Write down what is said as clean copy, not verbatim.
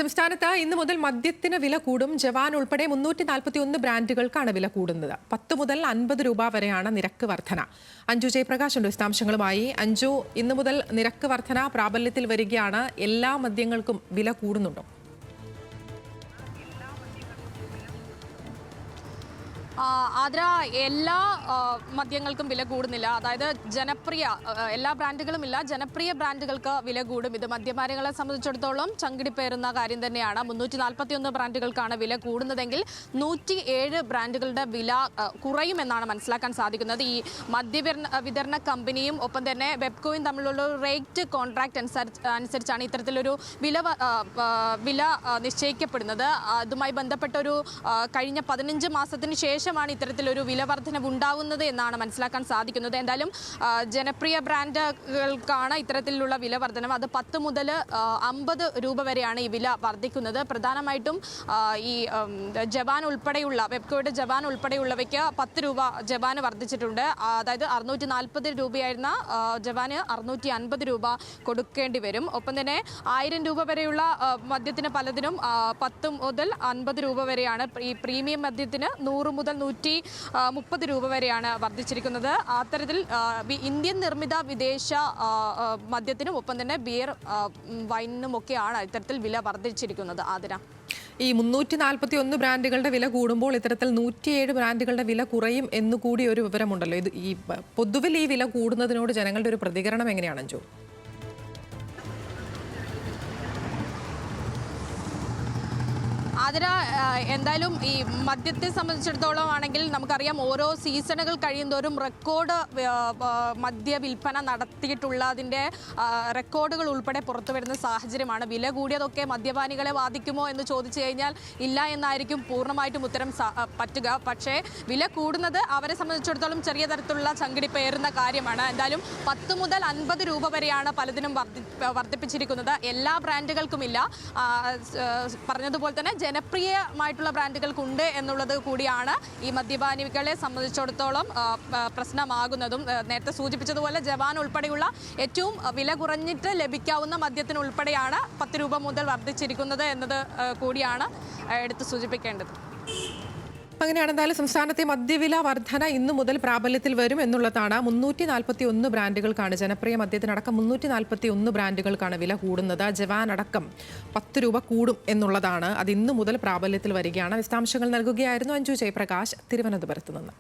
സംസ്ഥാനത്ത് ഇന്നു മുതൽ മദ്യത്തിന് വില കൂടും. ജവാൻ ഉൾപ്പെടെ 341 ബ്രാൻഡുകൾക്കാണ് വില കൂടുന്നത്. 10 മുതൽ 50 രൂപ വരെയാണ് നിരക്ക് വർധന. അഞ്ജു ജയപ്രകാശ് ഉണ്ട് വിശദാംശങ്ങളുമായി. അഞ്ജു, ഇന്നു മുതൽ നിരക്ക് വർധന പ്രാബല്യത്തിൽ വരികയാണ്. എല്ലാ മദ്യങ്ങൾക്കും വില കൂടുന്നുണ്ടോ? ആദ്ര, എല്ലാ മദ്യങ്ങൾക്കും വില കൂടുന്നില്ല. അതായത് എല്ലാ ബ്രാൻഡുകളും ഇല്ല, ജനപ്രിയ ബ്രാൻഡുകൾക്ക് വില കൂടും. ഇത് മദ്യപാനികളെ സംബന്ധിച്ചിടത്തോളം ചങ്കിടിപ്പേറുന്ന കാര്യം തന്നെയാണ്. 341 ബ്രാൻഡുകൾക്കാണ് വില കൂടുന്നതെങ്കിൽ 107 ബ്രാൻഡുകളുടെ വില കുറയുമെന്നാണ് മനസ്സിലാക്കാൻ സാധിക്കുന്നത്. ഈ വിതരണ കമ്പനിയും ഒപ്പം തന്നെ വെബ്കോയും തമ്മിലുള്ള റേറ്റ് കോൺട്രാക്ട് അനുസരിച്ചാണ് ഇത്തരത്തിലൊരു വില നിശ്ചയിക്കപ്പെടുന്നത്. അതുമായി ബന്ധപ്പെട്ടൊരു കഴിഞ്ഞ 15 മാസത്തിന് ശേഷമാണ് ഇത്തരത്തിലൊരു വില വർധനവ് ഉണ്ടാവുന്നത് എന്നാണ് മനസ്സിലാക്കാൻ സാധിക്കുന്നത്. എന്തായാലും ജനപ്രിയ ബ്രാൻഡുകൾക്കാണ് ഇത്തരത്തിലുള്ള വില വർധനവ്. അത് 10 മുതൽ 50 രൂപ വരെയാണ് ഈ വില വർദ്ധിക്കുന്നത്. പ്രധാനമായിട്ടും ഈ ജവാൻ ഉൾപ്പെടെയുള്ള വെബ്കോയുടെ ജവാൻ ഉൾപ്പെടെയുള്ളവയ്ക്ക് 10 രൂപ ജവാന് വർദ്ധിച്ചിട്ടുണ്ട്. അതായത് 640 രൂപയായിരുന്ന ജവാന് 650 രൂപ കൊടുക്കേണ്ടി വരും. ഒപ്പം തന്നെ 1000 രൂപ വരെയുള്ള മദ്യത്തിന് പലതിനും 10 മുതൽ 50 രൂപ വരെയാണ്. ഈ പ്രീമിയം മദ്യത്തിന് 100 മുതൽ 130 രൂപ വരെയാണ് വർദ്ധിച്ചിരിക്കുന്നത്. അത്തരത്തിൽ ഇന്ത്യൻ നിർമ്മിത വിദേശ മദ്യത്തിനും ഒപ്പം തന്നെ ബിയർ വൈനിനുമൊക്കെയാണ് ഇത്തരത്തിൽ വില വർദ്ധിച്ചിരിക്കുന്നത്. ആതിര, ഈ 341 ബ്രാൻഡുകളുടെ വില കൂടുമ്പോൾ ഇത്തരത്തിൽ 107 ബ്രാൻഡുകളുടെ വില കുറയും എന്നുകൂടി ഒരു വിവരമുണ്ടല്ലോ. ഇത് ഈ പൊതുവിൽ ഈ വില കൂടുന്നതിനോട് ജനങ്ങളുടെ ഒരു പ്രതികരണം എങ്ങനെയാണ് അഞ്ജു? അതിന് എന്തായാലും ഈ മദ്യത്തെ സംബന്ധിച്ചിടത്തോളം ആണെങ്കിൽ നമുക്കറിയാം, ഓരോ സീസണുകൾ കഴിയുന്തോറും റെക്കോർഡ് മദ്യ വിൽപ്പന നടത്തിയിട്ടുള്ളതിൻ്റെ റെക്കോർഡുകൾ ഉൾപ്പെടെ പുറത്തു വരുന്ന സാഹചര്യമാണ്. വില കൂടിയതൊക്കെ മദ്യപാനികളെ ബാധിക്കുമോ എന്ന് ചോദിച്ചു കഴിഞ്ഞാൽ ഇല്ല എന്നായിരിക്കും പൂർണ്ണമായിട്ടും ഉത്തരം പറ്റുക. പക്ഷേ വില കൂടുന്നത് അവരെ സംബന്ധിച്ചിടത്തോളം ചെറിയ തരത്തിലുള്ള ചങ്കിടിപ്പേറുന്ന കാര്യമാണ്. എന്തായാലും 10 മുതൽ 50 രൂപ വരെയാണ് പലതിനും വർദ്ധിപ്പിച്ചിരിക്കുന്നത്. എല്ലാ ബ്രാൻഡുകൾക്കുമില്ല. പറഞ്ഞതുപോലെ തന്നെ ജനപ്രിയമായിട്ടുള്ള ബ്രാൻഡുകൾക്കുണ്ട് എന്നുള്ളത് കൂടിയാണ് ഈ മദ്യപാനികളെ സംബന്ധിച്ചിടത്തോളം പ്രശ്നമാകുന്നതും. നേരത്തെ സൂചിപ്പിച്ചതുപോലെ ജവാൻ ഉൾപ്പെടെയുള്ള ഏറ്റവും വില കുറഞ്ഞിട്ട് ലഭിക്കാവുന്ന മദ്യത്തിനുൾപ്പെടെയാണ് 10 രൂപ മുതൽ വർദ്ധിച്ചിരിക്കുന്നത് എന്നത് കൂടിയാണ് എടുത്ത് സൂചിപ്പിക്കേണ്ടത്. അങ്ങനെയാണ്. എന്തായാലും സംസ്ഥാനത്തെ മദ്യവില വർധന ഇന്നു മുതൽ പ്രാബല്യത്തിൽ വരും എന്നുള്ളതാണ്. 341 ബ്രാൻഡുകൾക്കാണ്, ജനപ്രിയ മദ്യത്തിനടക്കം 341 ബ്രാൻഡുകൾക്കാണ് വില കൂടുന്നത്. ജവാൻ അടക്കം 10 രൂപ കൂടും എന്നുള്ളതാണ്. അത് ഇന്നു മുതൽ പ്രാബല്യത്തിൽ വരികയാണ്. വിശദാംശങ്ങൾ നൽകുകയായിരുന്നു അഞ്ജു ജയപ്രകാശ്, തിരുവനന്തപുരത്ത് നിന്ന്.